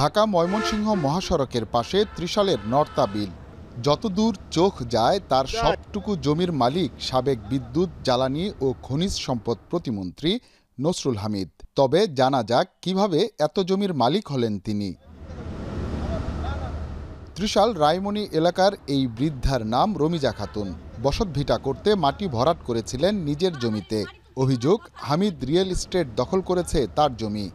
ঢাকা ময়মনসিংহ মহাসড়কের পাশে ত্রিশালের নর্তা বিল। যতদূর চোখ যায় তার সবটুকু জমির মালিক সাবেক বিদ্যুৎ, জ্বালানি ও খনিজ সম্পদ প্রতিমন্ত্রী নসরুল হামিদ। তবে জানা যাক কিভাবে এত জমির মালিক হলেন তিনি। ত্রিশাল রায়মণি এলাকার এই বৃদ্ধার নাম রমিজা খাতুন। বসতভিটা করতে মাটি ভরাট করেছিলেন নিজের জমিতে। অভিযোগ, হামিদ রিয়েল এস্টেট দখল করেছে তার জমি।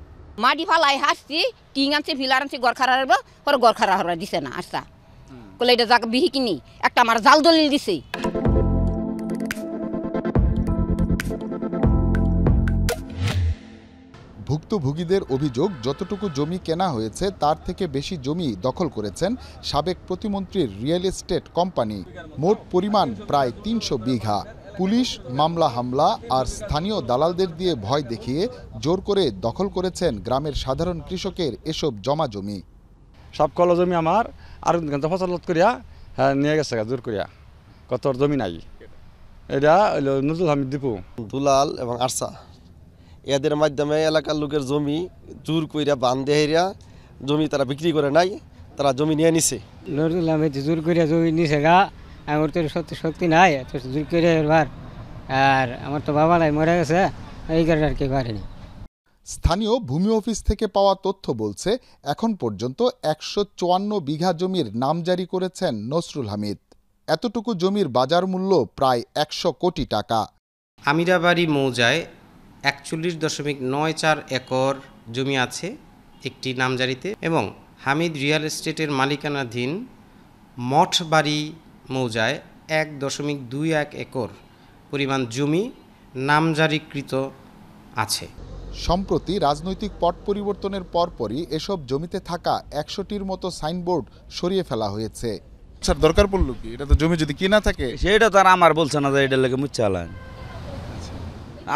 মাটি ফালাই হাসছি, টিং আনছে, ফিলার আনছে, গড় খারা হারবো, পরে গড় খারা হারা দিছে না। আচ্ছা কলে এটা যাক বিহি কিনি একটা আমার জাল দলিল দিছে। ভুক্তভোগীদের অভিযোগ, যতটুকু জমি কেনা হয়েছে তার থেকে বেশি জমি দখল করেছেন সাবেক প্রতিমন্ত্রীর রিয়েল এস্টেট কোম্পানি। মোট পরিমাণ প্রায় ৩০০ বিঘা। পুলিশ, মামলা হামলা আর স্থানীয় দালালদের দিয়ে ভয় দেখিয়ে জোর করে দখল করেছেন গ্রামের সাধারণ কৃষকের এসব জমা জমি। সব কল জমি আমার আর ফসলত করিয়া নিয়ে গেছে জোর করিয়া, কত জমি নাই। এটা হইল নজরুল হামিদ দীপু, দুলাল এবং আরসা, এদের মাধ্যমে এলাকার লোকের জমি জোর কইরা বান্ধে হেরিয়া জমি তারা বিক্রি করে নাই, তারা জমি নিয়ে নিছে। নজরুল হামিদ জোর করিয়া জমি নিছে গা, আমার তো শক্তি নাই, জোর করে এবার। আর আমার তো বাবা নাই, মরে গেছে, এই কারণে আর কি পারেনি। স্থানীয় ভূমি অফিস থেকে পাওয়া তথ্য বলছে, এখন পর্যন্ত ১৫৪ বিঘা জমির নামজারি করেছেন নসরুল হামিদ। এতটুকু জমির বাজার মূল্য প্রায় ১০০ কোটি টাকা। আমিরাবাড়ি মৌজায় ৪১.৯৪ একর জমি আছে একটি নামজারিতে, এবং হামিদ রিয়েল এস্টেটের মালিকানাধীন মঠবাড়ি মৌজায় ১.২১ একর পরিমাণ জমি নামজারিকৃত আছে। সম্প্রতি রাজনৈতিক পট পরিবর্তনের পরপরই এসব জমিতে থাকা ১০০টির মতো সাইনবোর্ড সরিয়ে ফেলা হয়েছে। স্যার, দরকার পড়ল কি? এটা তো জমি যদি কিনা থাকে। সেটা তো আর আমার বলছে না যে এটা লেগে মুচ্ছে আলান।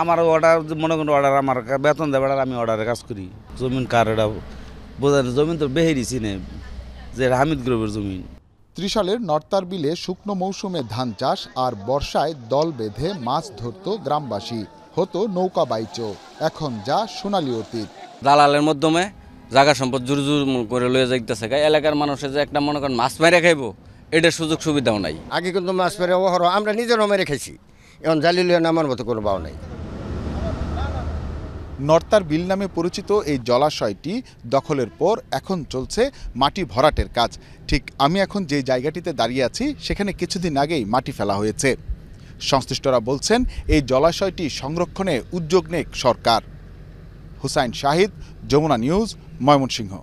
আমার অর্ডার, মনে করেন অর্ডার, আমার বেতন দেবে, আমি অর্ডারে কাজ করি। জমিন কার এটা বোঝান, জমিন তো বেহেরিছি না যে হামিদ গ্রুপের জমিন। ত্রিশালের নর্তার বিলে শুকনো মৌসুমে ধান চাষ আর বর্ষায় দল বেঁধে মাছ ধরত গ্রামবাসী। হতো নৌকা বাইচও, এখন যা সোনালী অতীত। দালালের মাধ্যমে জায়গা সম্পদ জোর জোর করে লয়ে যাইতেছে। এলাকার মানুষের যে একটা মনে করেন মাছ মেরে খাইবো, এটার সুযোগ সুবিধাও নাই। আগে কিন্তু মাছ মেরে আমরা নিজেরও মেরে খাইছি, এখন জালি লইয়া নামার মতো কোনো বাও নাই। নর্তার বিল নামে পরিচিত এই জলাশয়টি দখলের পর এখন চলছে মাটি ভরাটের কাজ। ঠিক আমি এখন যে জায়গাটিতে দাঁড়িয়ে আছি সেখানে কিছুদিন আগেই মাটি ফেলা হয়েছে। সংশ্লিষ্টরা বলছেন, এই জলাশয়টি সংরক্ষণে উদ্যোগ নেক সরকার। হুসাইন শাহিদ, যমুনা নিউজ, ময়মনসিংহ।